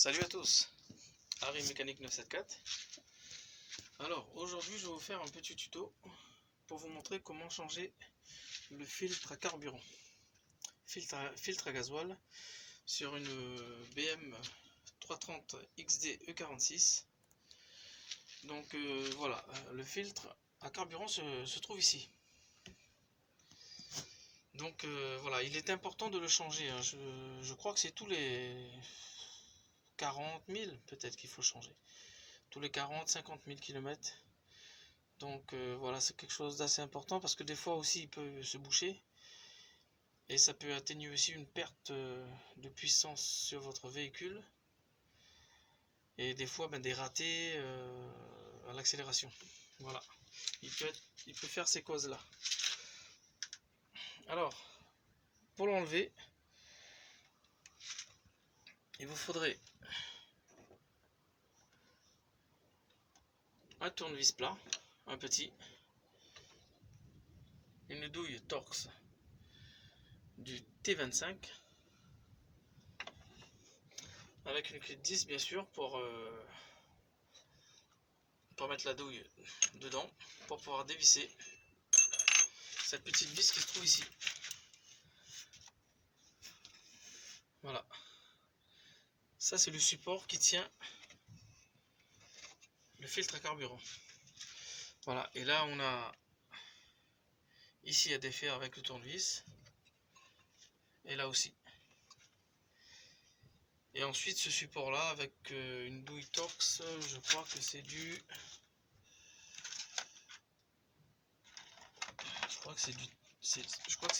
Salut à tous, Harry Mécanique 974. Alors aujourd'hui je vais vous faire un petit tuto pour vous montrer comment changer le filtre à carburant, filtre à gasoil sur une BM 330 XD E46. Donc voilà, le filtre à carburant se trouve ici. Donc voilà, il est important de le changer, hein. Je crois que c'est tous les 40 000 peut-être qu'il faut changer. Tous les 40-50 000 km. Donc voilà, c'est quelque chose d'assez important parce que des fois aussi il peut se boucher et ça peut atténuer aussi une perte de puissance sur votre véhicule et des fois des ratés à l'accélération. Voilà, il peut faire ces causes là. Alors pour l'enlever, il vous faudrait un tournevis plat, un petit, une douille Torx du T25 avec une clé de 10 bien sûr pour mettre la douille dedans, pour pouvoir dévisser cette petite vis qui se trouve ici. Voilà, ça c'est le support qui tient le filtre à carburant. Voilà, et là on a ici à défaire avec le tournevis et là aussi. Et ensuite ce support là avec une douille Torx, je crois que c'est du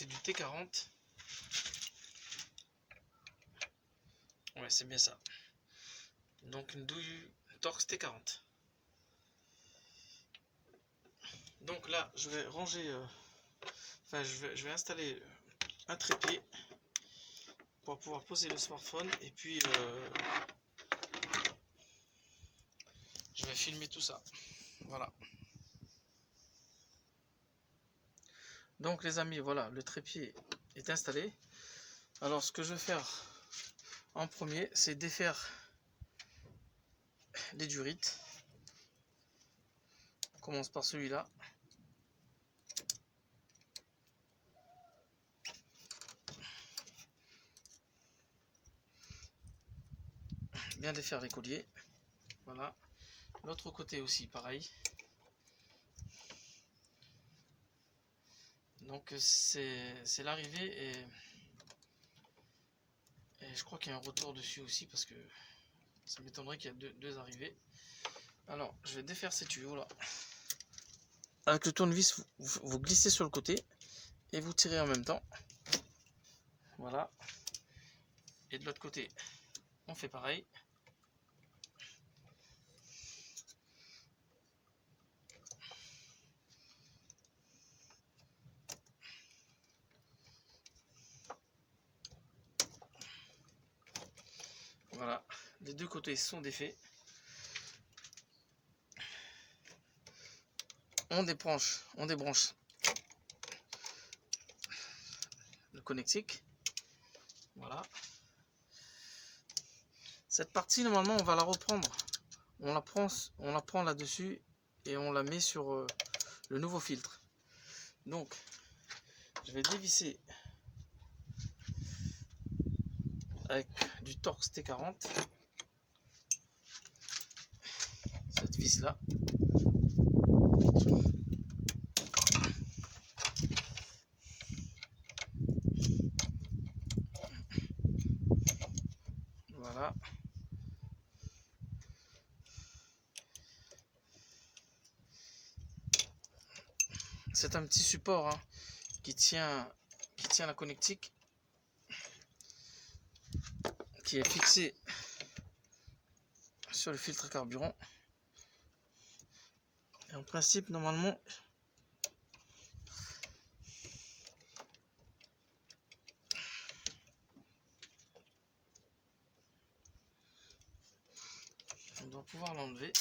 du T40. Ouais, c'est bien ça. Donc une douille Torx T40. Donc là je vais ranger je vais installer un trépied pour pouvoir poser le smartphone et puis je vais filmer tout ça. Voilà. Donc les amis, voilà, le trépied est installé. Alors ce que je vais faire en premier, c'est défaire les durites. On commence par celui-là. Bien défaire les colliers. Voilà. L'autre côté aussi, pareil. Donc c'est l'arrivée et je crois qu'il y a un retour dessus aussi parce que ça m'étonnerait qu'il y a deux arrivées. Alors je vais défaire ces tuyaux là. Avec le tournevis, vous glissez sur le côté et vous tirez en même temps. Voilà. Et de l'autre côté, on fait pareil. Voilà, les deux côtés sont défaits. On débranche le connectique. Voilà. Cette partie, normalement, on va la reprendre. On la prend là-dessus et on la met sur le nouveau filtre. Donc, je vais dévisser avec du Torx T40 cette vis là. Voilà. C'est un petit support hein, qui tient la connectique, qui est fixé sur le filtre carburant. Et en principe, normalement, on doit pouvoir l'enlever.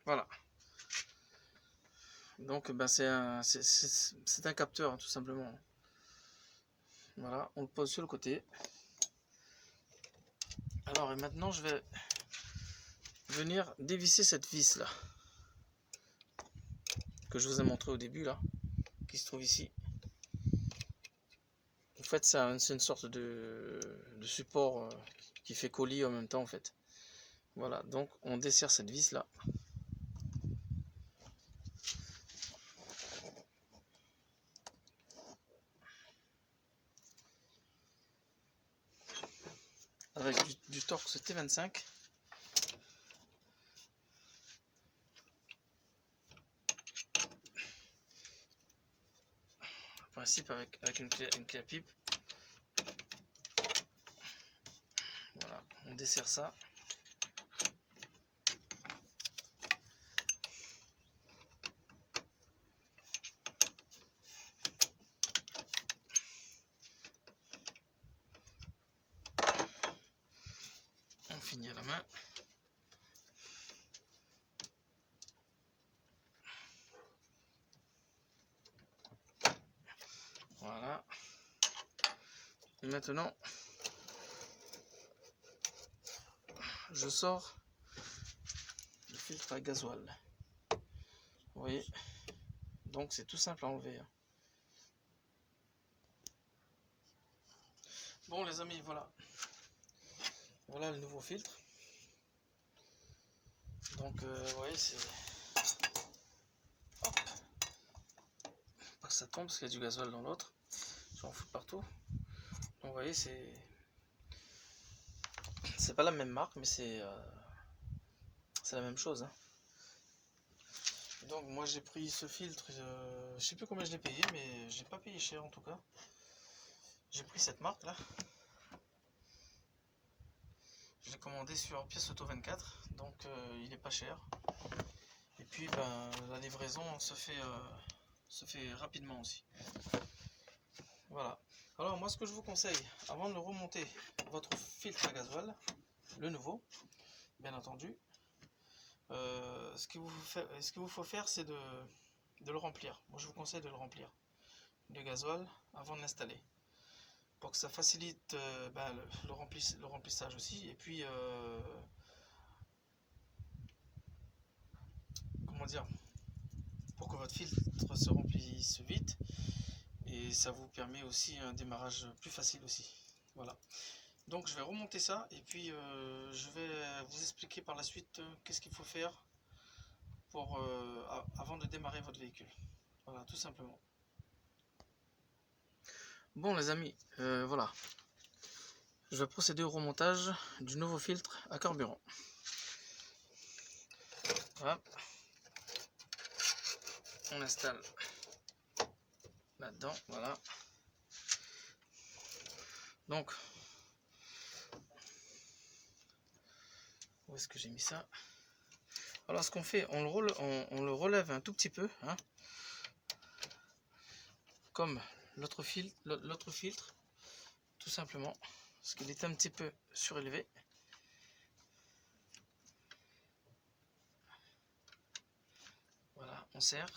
Voilà. Donc c'est un capteur hein, tout simplement. Voilà, on le pose sur le côté. Alors, et maintenant, je vais venir dévisser cette vis là, que je vous ai montré au début là, qui se trouve ici. En fait, c'est une sorte de support qui fait colis en même temps en fait. Voilà, donc on desserre cette vis là. Avec du Torx T25. En principe avec une clé à pipe. Voilà, on desserre ça. On finit à la main. Voilà. Et maintenant, je sors le filtre à gasoil. Vous voyez, donc c'est tout simple à enlever. Bon les amis, voilà. Voilà le nouveau filtre. Donc vous voyez, c'est... Hop. Pas que ça tombe parce qu'il y a du gasoil dans l'autre. J'en fous partout. Donc vous voyez, c'est pas la même marque, mais c'est la même chose. Hein. Donc moi j'ai pris ce filtre, je sais plus combien je l'ai payé, mais j'ai pas payé cher en tout cas. J'ai pris cette marque là. Je l'ai commandé sur Pièce Auto 24, donc il est pas cher. Et puis ben, la livraison se fait rapidement aussi. Voilà. Alors moi ce que je vous conseille, avant de remonter votre filtre à gasoil, le nouveau, bien entendu, ce qu'il vous faut faire, c'est de le remplir. Moi je vous conseille de le remplir de gasoil avant de l'installer, pour que ça facilite ben, le remplissage aussi. Et puis comment dire, pour que votre filtre se remplisse vite, et ça vous permet aussi un démarrage plus facile aussi. Voilà. Donc je vais remonter ça et puis je vais vous expliquer par la suite qu'est-ce qu'il faut faire pour avant de démarrer votre véhicule. Voilà, tout simplement. Bon les amis, voilà. Je vais procéder au remontage du nouveau filtre à carburant. Voilà. On installe là-dedans, voilà. Donc, où est-ce que j'ai mis ça? Alors ce qu'on fait, on le relève un tout petit peu, hein, comme l'autre filtre, tout simplement, parce qu'il est un petit peu surélevé. Voilà, on serre.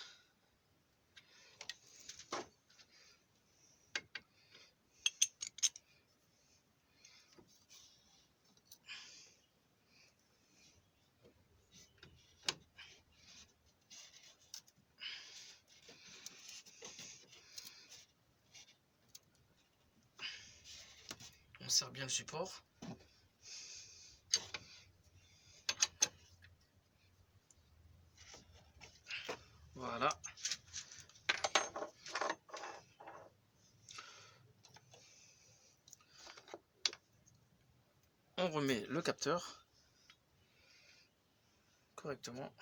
On serre bien le support. Voilà. On remet le capteur correctement.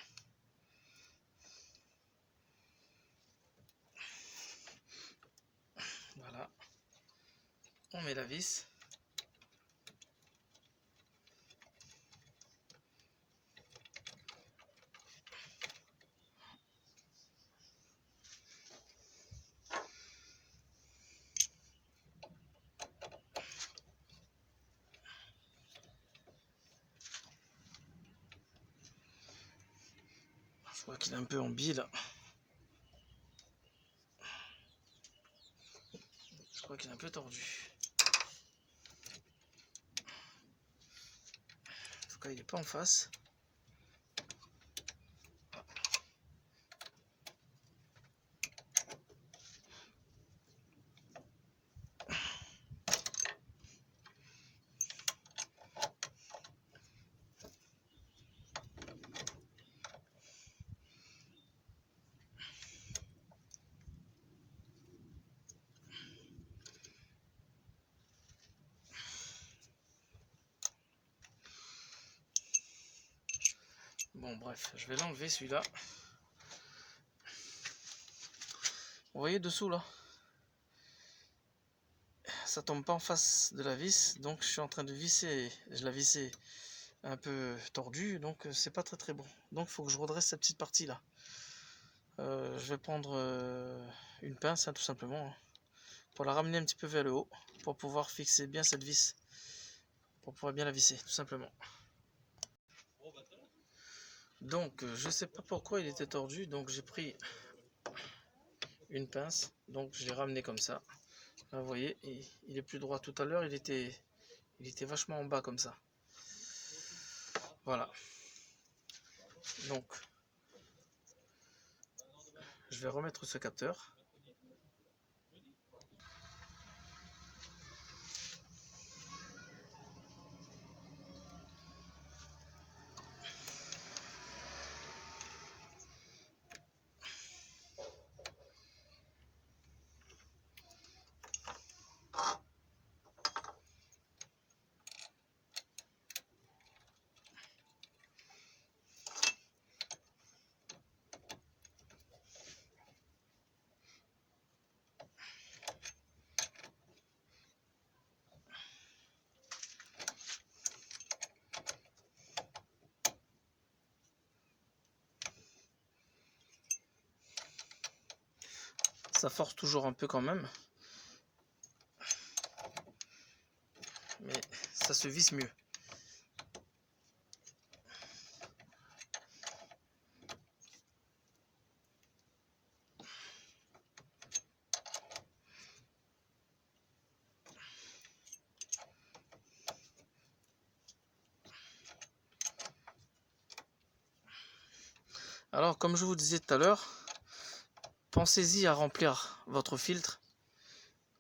Voilà. On met la vis. Je vois qu'il est un peu en bille là. Je crois qu'il est un peu tordu. En tout cas, il n'est pas en face. Bon, bref, je vais l'enlever celui-là. Vous voyez dessous là, ça tombe pas en face de la vis, donc je suis en train de visser. Je la vissais un peu tordue, donc c'est pas très bon. Donc il faut que je redresse cette petite partie là. Je vais prendre une pince, hein, tout simplement, hein, pour la ramener un petit peu vers le haut, pour pouvoir fixer bien cette vis, pour pouvoir bien la visser, tout simplement. Donc je sais pas pourquoi il était tordu, donc j'ai pris une pince, donc je l'ai ramené comme ça. Là, vous voyez, il est plus droit. Tout à l'heure il était vachement en bas comme ça. Voilà. Donc je vais remettre ce capteur. Ça force toujours un peu quand même, mais ça se visse mieux. Alors, comme je vous disais tout à l'heure, pensez-y à remplir votre filtre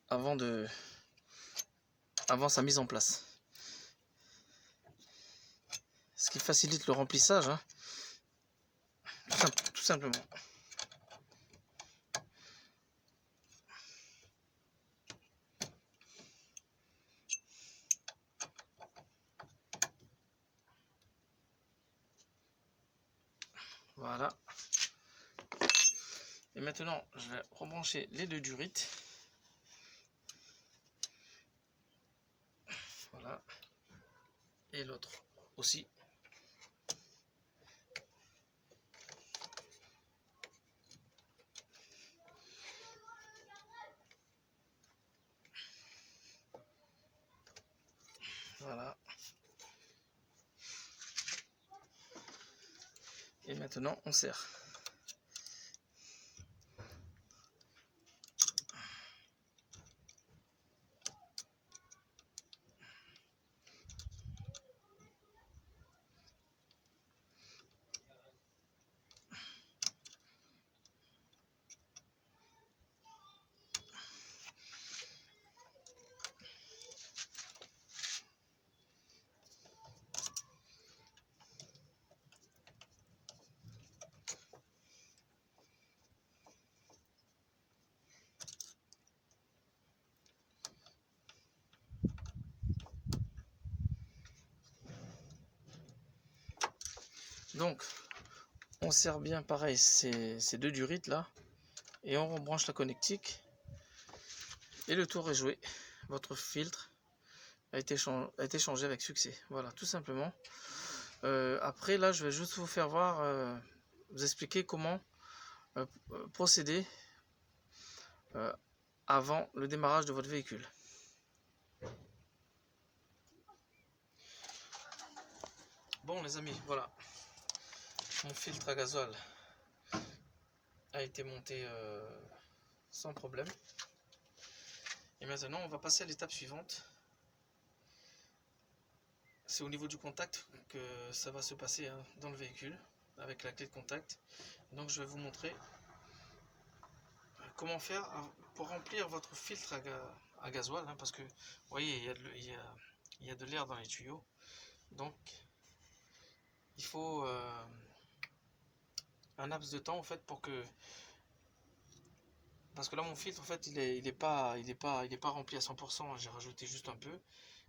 avant sa mise en place. Ce qui facilite le remplissage, hein, tout simplement. Voilà. Et maintenant, je vais rebrancher les deux durites. Voilà. Et l'autre aussi. Voilà. Et maintenant, on serre. Donc, on serre bien pareil ces deux durites là. Et on rebranche la connectique. Et le tour est joué. Votre filtre a été changé avec succès. Voilà, tout simplement. Après, là, je vais juste vous faire voir, vous expliquer comment procéder avant le démarrage de votre véhicule. Bon, les amis, voilà. Mon filtre à gasoil a été monté sans problème. Et maintenant, on va passer à l'étape suivante. C'est au niveau du contact que ça va se passer hein, dans le véhicule, avec la clé de contact. Donc je vais vous montrer comment faire pour remplir votre filtre à gasoil, hein, parce que vous voyez, il y a de l'air dans les tuyaux. Donc il faut un laps de temps en fait pour que, parce que là mon filtre en fait il est pas rempli à 100%, j'ai rajouté juste un peu,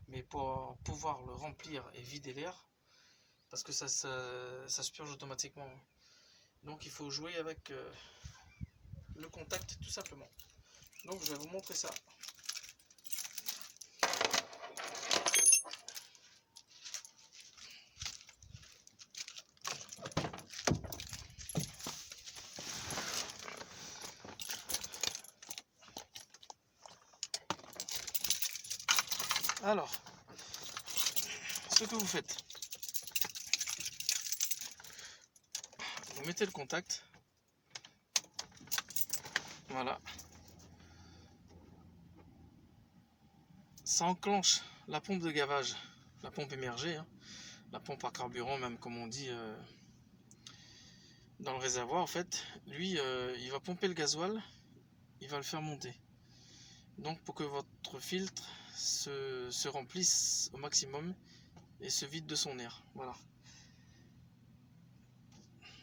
mais pour pouvoir le remplir et vider l'air, parce que ça se purge automatiquement, donc il faut jouer avec le contact tout simplement. Donc je vais vous montrer ça. Alors, ce que vous faites, vous mettez le contact, voilà, ça enclenche la pompe de gavage, la pompe émergée, hein, la pompe à carburant même comme on dit dans le réservoir. En fait, lui, il va pomper le gasoil, il va le faire monter. Donc pour que votre filtre se remplisse au maximum et se vide de son air. Voilà.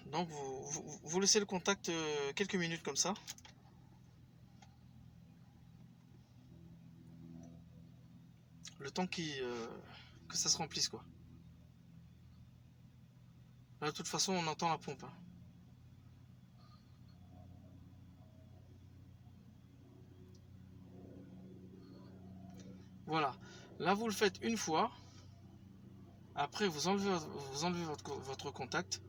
Donc vous laissez le contact quelques minutes comme ça. Le temps que ça se remplisse quoi. Là, de toute façon on entend la pompe. Hein. Voilà. Là vous le faites une fois. Après vous enlevez votre contact.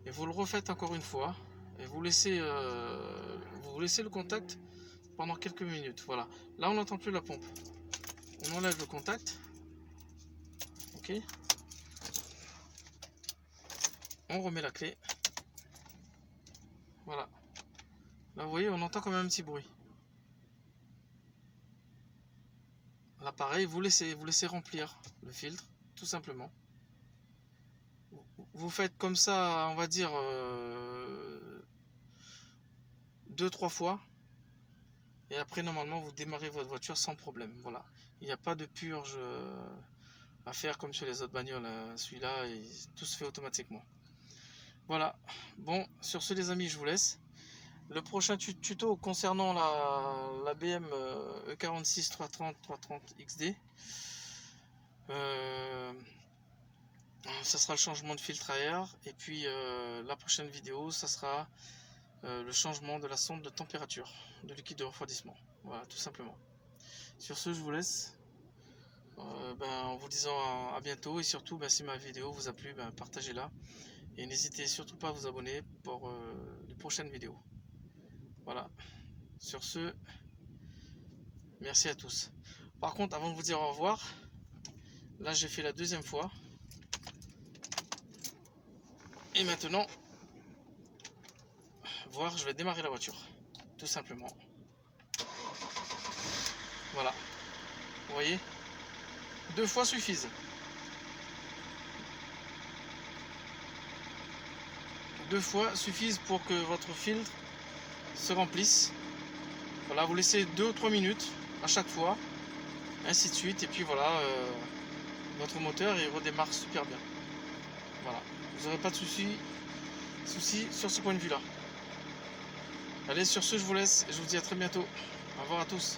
Et vous le refaites encore une fois. Et vous laissez le contact pendant quelques minutes. Voilà. Là on n'entend plus la pompe. On enlève le contact. Ok. On remet la clé. Voilà. Là vous voyez, on entend quand même un petit bruit. Là pareil, vous laissez remplir le filtre, tout simplement. Vous faites comme ça, on va dire 2-3 fois. Et après normalement vous démarrez votre voiture sans problème. Voilà. Il n'y a pas de purge à faire comme sur les autres bagnoles. Celui-là, tout se fait automatiquement. Voilà. Bon, sur ce les amis, je vous laisse. Le prochain tuto concernant la BM E46 330 XD, ça sera le changement de filtre à air. Et puis la prochaine vidéo, ça sera le changement de la sonde de température de liquide de refroidissement. Voilà, tout simplement. Sur ce, je vous laisse en vous disant à bientôt. Et surtout, si ma vidéo vous a plu, partagez-la. Et n'hésitez surtout pas à vous abonner pour les prochaines vidéos. Voilà. Sur ce, merci à tous. Par contre, avant de vous dire au revoir, là j'ai fait la deuxième fois. Et maintenant, je vais démarrer la voiture. Tout simplement. Voilà. Vous voyez, 2 fois suffisent. 2 fois suffisent pour que votre filtre se remplisse. Voilà, vous laissez 2 ou 3 minutes à chaque fois, ainsi de suite, et puis voilà, votre moteur il redémarre super bien. Voilà, vous n'aurez pas de soucis sur ce point de vue là. Allez, sur ce je vous laisse et je vous dis à très bientôt. Au revoir à tous.